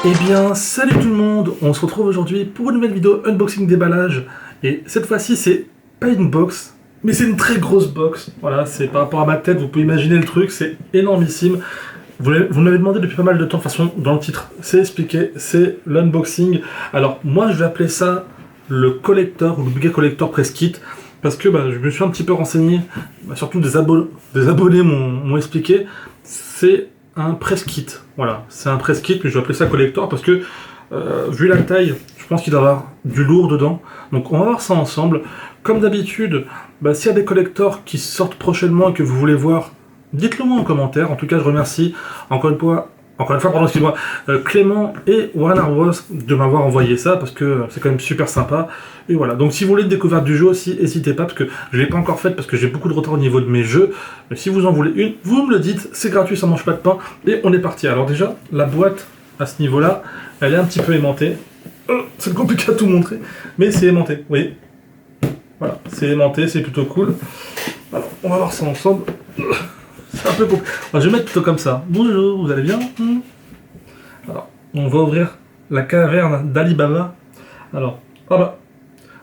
Eh bien, salut tout le monde, on se retrouve aujourd'hui pour une nouvelle vidéo unboxing déballage. Et cette fois-ci, c'est pas une box, mais c'est une très grosse box. Voilà, c'est par rapport à ma tête, vous pouvez imaginer le truc, c'est énormissime. Vous m'avez demandé depuis pas mal de temps, de toute façon, dans le titre, c'est expliqué, c'est l'unboxing. Alors, moi, je vais appeler ça le collector, ou le budget collector press kit, parce que je me suis un petit peu renseigné, surtout des abonnés m'ont expliqué, c'est un press kit. Voilà, c'est un press kit, mais je vais appeler ça collector parce que, vu la taille, je pense qu'il doit y avoir du lourd dedans. Donc on va voir ça ensemble. Comme d'habitude, s'il y a des collectors qui sortent prochainement et que vous voulez voir, dites-le moi en commentaire. En tout cas, je remercie encore une fois, pardon, excusez-moi, Clément et Warner Bros de m'avoir envoyé ça parce que c'est quand même super sympa. Et voilà, donc si vous voulez une découverte du jeu aussi, n'hésitez pas parce que je ne l'ai pas encore faite parce que j'ai beaucoup de retard au niveau de mes jeux. Mais si vous en voulez une, vous me le dites, c'est gratuit, ça mange pas de pain. Et on est parti. Alors déjà, la boîte à ce niveau-là, elle est un petit peu aimantée. C'est compliqué à tout montrer, mais c'est aimanté, vous voyez. Voilà, c'est aimanté, c'est plutôt cool. Alors, on va voir ça ensemble. C'est un peu compliqué. Alors, je vais mettre plutôt comme ça. Bonjour, vous allez bien? Alors, on va ouvrir la caverne d'Ali Baba. Alors,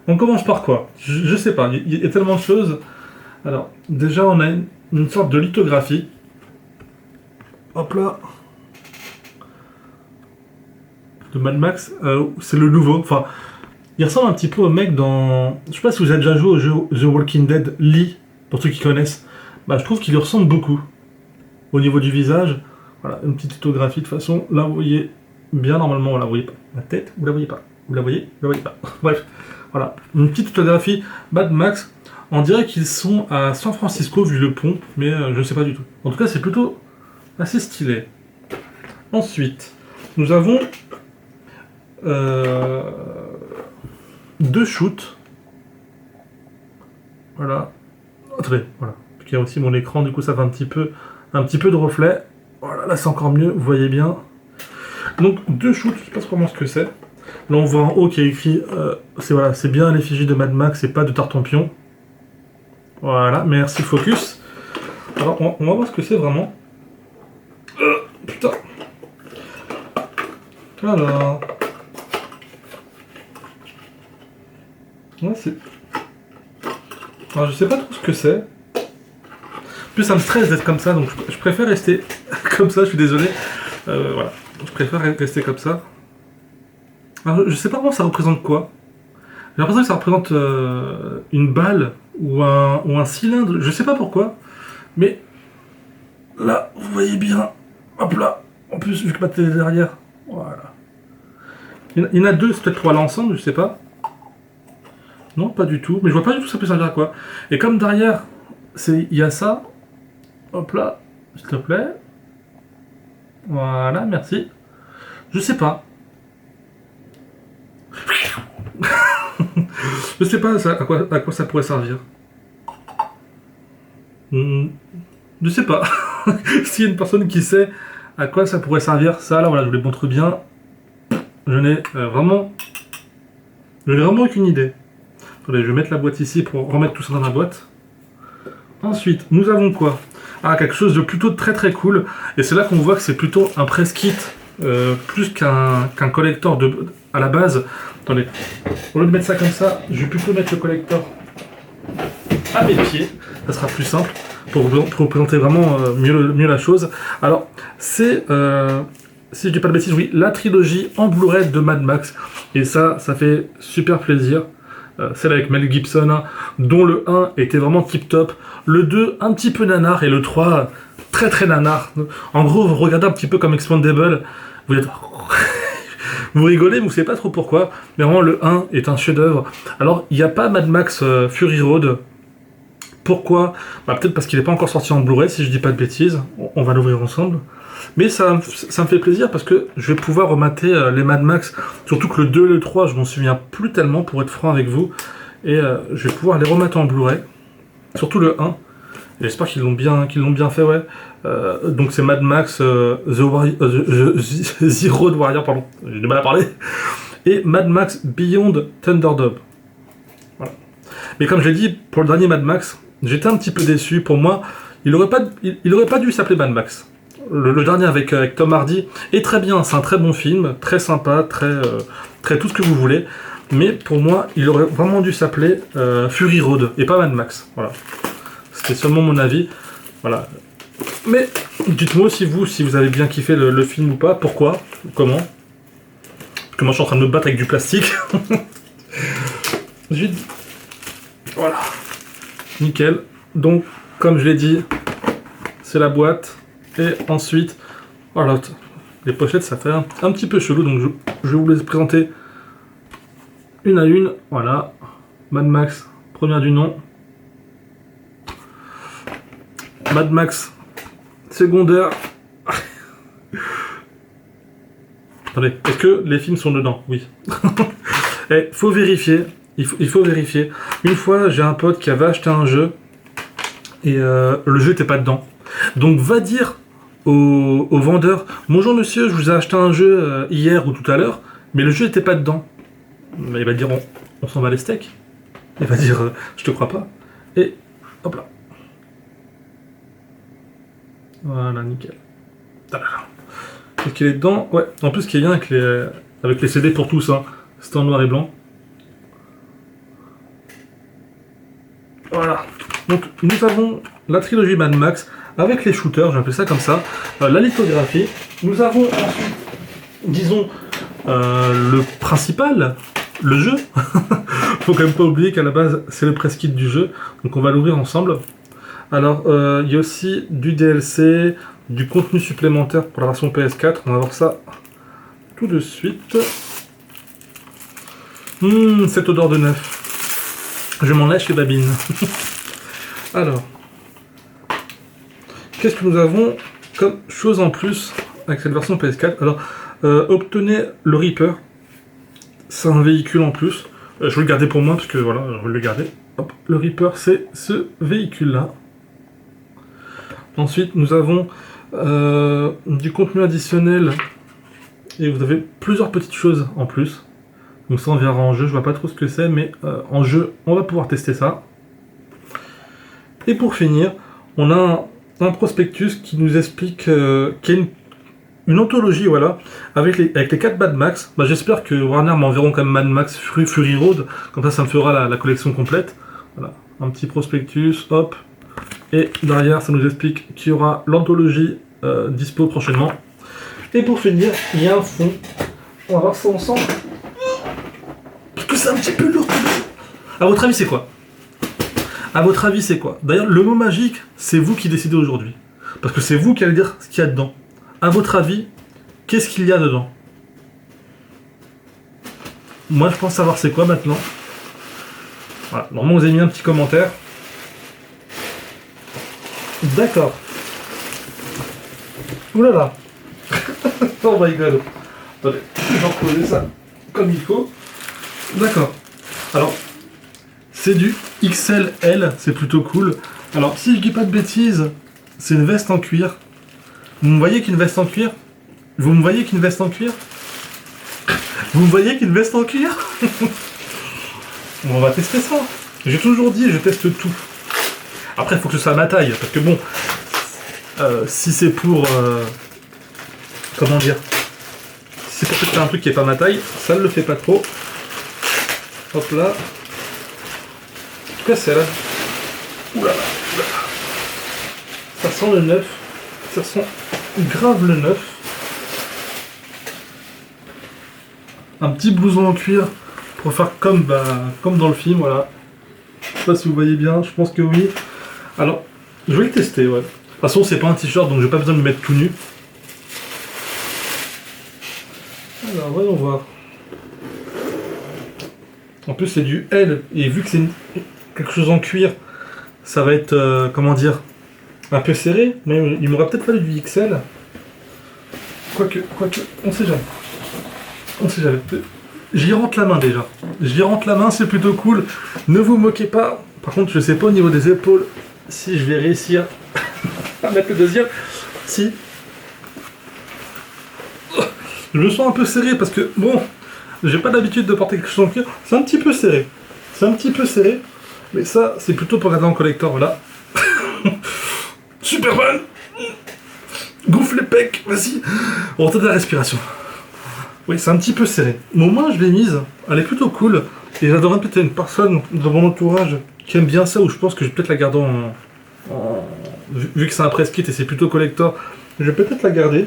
on commence par quoi? Je sais pas, il y a tellement de choses. Alors, déjà, on a une sorte de lithographie. Hop là. De Mad Max. C'est le nouveau. Enfin, il ressemble un petit peu au mec dans... Je sais pas si vous avez déjà joué au jeu The Walking Dead Lee, pour ceux qui connaissent. Je trouve qu'il lui ressemble beaucoup. Au niveau du visage. Voilà, une petite lithographie de façon. Là, vous voyez bien, normalement, voilà, vous voyez pas. La tête, vous la voyez pas. Vous la voyez? Vous la voyez pas. Bref. Voilà, une petite photographie Mad Max. On dirait qu'ils sont à San Francisco vu le pont, mais je ne sais pas du tout. En tout cas, c'est plutôt assez stylé. Ensuite, nous avons deux shoots. Voilà. Attendez, voilà. Il y a aussi mon écran, du coup ça fait un petit peu de reflet. Voilà, là c'est encore mieux, vous voyez bien. Donc deux shoots, je sais pas comment ce que c'est. Là on voit en haut qu'il y a écrit, c'est bien l'effigie de Mad Max et pas de Tartampion. Voilà, merci focus. Alors on va voir ce que c'est vraiment. Putain. Alors. Ouais, c'est... Alors je sais pas trop ce que c'est. En plus ça me stresse d'être comme ça, donc je préfère rester comme ça, je suis désolé. Voilà, je préfère rester comme ça. Alors, je sais pas vraiment ça représente quoi. J'ai l'impression que ça représente une balle ou un cylindre, je sais pas pourquoi. Mais là, vous voyez bien, hop là, en plus vu que ma télé est derrière, voilà. Il y en a deux, c'est peut-être pour aller ensemble, je sais pas. Non, pas du tout, mais je vois pas du tout ça peut servir à quoi. Et comme derrière, il y a ça, hop là, s'il te plaît. Voilà, merci. Je sais pas. Je sais pas à quoi ça pourrait servir. Je sais pas. S'il y a une personne qui sait à quoi ça pourrait servir, ça là, voilà, je vous les montre bien. Je n'ai vraiment aucune idée. Attendez, je vais mettre la boîte ici pour remettre tout ça dans la boîte. Ensuite, nous avons quoi? Quelque chose de plutôt très très cool. Et c'est là qu'on voit que c'est plutôt un press kit, plus qu'un collector à la base. Attendez, au lieu de mettre ça comme ça, je vais plutôt mettre le collector à mes pieds. Ça sera plus simple pour vous présenter vraiment mieux la chose. Alors, c'est, si je dis pas de bêtises, oui, la trilogie en Blu-ray de Mad Max. Et ça fait super plaisir. Celle avec Mel Gibson, hein, dont le 1 était vraiment tip top, le 2 un petit peu nanar et le 3 très très nanar. En gros, vous regardez un petit peu comme Expandable, vous êtes... vous rigolez, mais vous savez pas trop pourquoi, mais vraiment le 1 est un chef-d'œuvre. Alors, il n'y a pas Mad Max Fury Road. Pourquoi? Peut-être parce qu'il n'est pas encore sorti en Blu-ray, si je dis pas de bêtises. On va l'ouvrir ensemble. Mais ça me fait plaisir parce que je vais pouvoir remater les Mad Max, surtout que le 2 et le 3, je m'en souviens plus tellement pour être franc avec vous. Et je vais pouvoir les remettre en Blu-ray, surtout le 1. J'espère qu'ils l'ont bien fait, ouais. Donc c'est Mad Max The Road Warrior, pardon, j'ai du mal à parler. Et Mad Max Beyond Thunderdome. Voilà. Mais comme je l'ai dit, pour le dernier Mad Max, j'étais un petit peu déçu. Pour moi, il aurait pas dû s'appeler Mad Max. le dernier avec Tom Hardy est très bien, c'est un très bon film, très sympa, très tout ce que vous voulez. Mais pour moi, il aurait vraiment dû s'appeler Fury Road et pas Mad Max. Voilà. C'était seulement mon avis. Voilà. Mais dites-moi aussi vous si vous avez bien kiffé le film ou pas, pourquoi, comment. Parce que moi je suis en train de me battre avec du plastique. Voilà. Nickel. Donc, comme je l'ai dit, c'est la boîte. Et ensuite, voilà, les pochettes ça fait un petit peu chelou, donc je vais vous les présenter une à une. Voilà. Mad Max, première du nom. Mad Max, secondaire. Attendez, est-ce que les films sont dedans? Oui. Il faut vérifier. Il faut vérifier. Une fois, j'ai un pote qui avait acheté un jeu et le jeu n'était pas dedans. Donc va dire au vendeur: bonjour monsieur, je vous ai acheté un jeu hier ou tout à l'heure, mais le jeu n'était pas dedans. Mais il va dire on s'en va les steaks. Il va dire je te crois pas. Et hop là. Voilà, nickel. Est-ce qu'il est dedans? Ouais. En plus, ce qui est bien avec les CD pour tous, hein, c'est en noir et blanc. Voilà. Donc, nous avons la trilogie Mad Max avec les shooters, je vais appeler ça comme ça. La lithographie. Nous avons ensuite, disons, le principal, le jeu. Faut quand même pas oublier qu'à la base, c'est le press kit du jeu. Donc, on va l'ouvrir ensemble. Alors, il y a aussi du DLC, du contenu supplémentaire pour la version PS4. On va voir ça tout de suite. Cette odeur de neuf. Je m'en lèche les babines. Alors, qu'est-ce que nous avons comme chose en plus avec cette version PS4? Alors, obtenez le Reaper. C'est un véhicule en plus. Je vais le garder pour moi parce que voilà, je vais le garder. Hop, le Reaper, c'est ce véhicule-là. Ensuite, nous avons du contenu additionnel et vous avez plusieurs petites choses en plus. Donc ça, on verra en jeu. Je vois pas trop ce que c'est, mais en jeu, on va pouvoir tester ça. Et pour finir, on a un prospectus qui nous explique qu'il y a une anthologie, voilà, avec les 4 Mad Max. Bah, j'espère que Warner m'enverront quand même Mad Max Fury Road, comme ça me fera la collection complète. Voilà, un petit prospectus, hop. Et derrière, ça nous explique qu'il y aura l'anthologie dispo prochainement. Et pour finir, il y a un fond. On va voir ça ensemble. Parce que c'est un petit peu lourd. A votre avis, c'est quoi? A votre avis, c'est quoi? D'ailleurs, le mot magique, c'est vous qui décidez aujourd'hui. Parce que c'est vous qui allez dire ce qu'il y a dedans. A votre avis, qu'est-ce qu'il y a dedans? Moi, je pense savoir c'est quoi maintenant. Voilà. Normalement, vous avez mis un petit commentaire. D'accord. Oulala. Oh my god. Attendez, je vais reposer ça comme il faut. D'accord. Alors, c'est du XLL, c'est plutôt cool. Alors, si je dis pas de bêtises, c'est une veste en cuir. Vous me voyez qu'une veste en cuir? Vous me voyez qu'une veste en cuir? Vous me voyez qu'une veste en cuir? Bon, on va tester ça. J'ai toujours dit, je teste tout. Après, il faut que ce soit à ma taille, parce que bon, si c'est pour... comment dire? Si c'est pour faire un truc qui est pas ma taille, ça ne le fait pas trop. Hop là. En tout cas, c'est là. Oula, oula. Ça sent le neuf. Ça sent grave le neuf. Un petit blouson en cuir pour faire comme dans le film, voilà. Je sais pas si vous voyez bien, je pense que oui. Alors, je vais le tester, ouais. De toute façon, c'est pas un t-shirt, donc j'ai pas besoin de me mettre tout nu. Alors, voyons voir. En plus, c'est du L, et vu que c'est quelque chose en cuir, ça va être, comment dire, un peu serré, mais il m'aurait peut-être fallu du XL. Quoique, on sait jamais. On sait jamais. J'y rentre la main déjà. J'y rentre la main, c'est plutôt cool. Ne vous moquez pas. Par contre, je sais pas au niveau des épaules si je vais réussir à mettre le deuxième. Si. Je me sens un peu serré parce que, bon, j'ai pas l'habitude de porter quelque chose en cuir. C'est un petit peu serré. C'est un petit peu serré. Mais ça, c'est plutôt pour garder en collector, voilà. Superman. Gonfle les pecs, vas-y. On retente la respiration. Oui, c'est un petit peu serré. Mais au moins, je l'ai mise. Elle est plutôt cool. Et j'adorerais peut-être une personne dans mon entourage qui aime bien ça, ou je pense que je vais peut-être la garder vu que c'est un press kit et c'est plutôt collector, je vais peut-être la garder.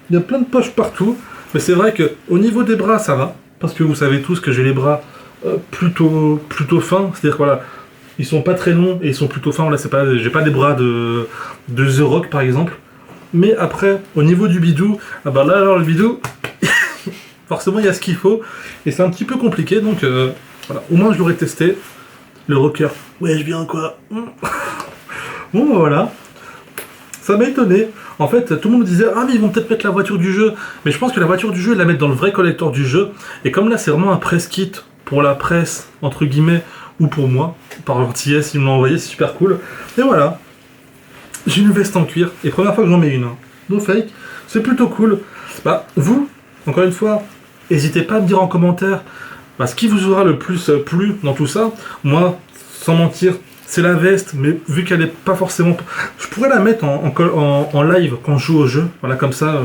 Il y a plein de poches partout. Mais c'est vrai qu'au niveau des bras, ça va. Parce que vous savez tous que j'ai les bras plutôt fins. C'est-à-dire que voilà, ils sont pas très longs et ils sont plutôt fins. Là, j'ai pas des bras de The Rock par exemple. Mais après, au niveau du bidou, ah bah là alors le bidou, forcément il y a ce qu'il faut. Et c'est un petit peu compliqué, donc voilà. Au moins je l'aurais testé. Le rocker. Ouais, je viens quoi. Bon bah voilà. Ça m'a étonné. En fait, tout le monde me disait ah mais ils vont peut-être mettre la voiture du jeu. Mais je pense que la voiture du jeu, ils la mettent dans le vrai collector du jeu. Et comme là c'est vraiment un press kit pour la presse, entre guillemets, ou pour moi, par gentillesse, ils me l'ont envoyé, c'est super cool. Et voilà. J'ai une veste en cuir, et première fois que j'en mets une. No fake, c'est plutôt cool. Bah, vous, encore une fois, n'hésitez pas à me dire en commentaire ce qui vous aura le plus plu dans tout ça. Moi, sans mentir, c'est la veste, mais vu qu'elle n'est pas forcément... Je pourrais la mettre en live quand je joue au jeu. Voilà, comme ça,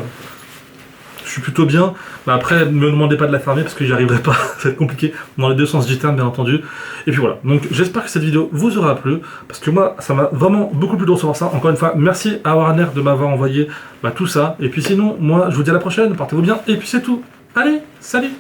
je suis plutôt bien. Bah, après, ne me demandez pas de la fermer parce que j'y arriverai pas. Ça va être compliqué dans les deux sens du terme, bien entendu. Et puis voilà. Donc, j'espère que cette vidéo vous aura plu. Parce que moi, ça m'a vraiment beaucoup plu de recevoir ça. Encore une fois, merci à Warner de m'avoir envoyé tout ça. Et puis sinon, moi, je vous dis à la prochaine. Portez-vous bien. Et puis c'est tout. Allez, salut!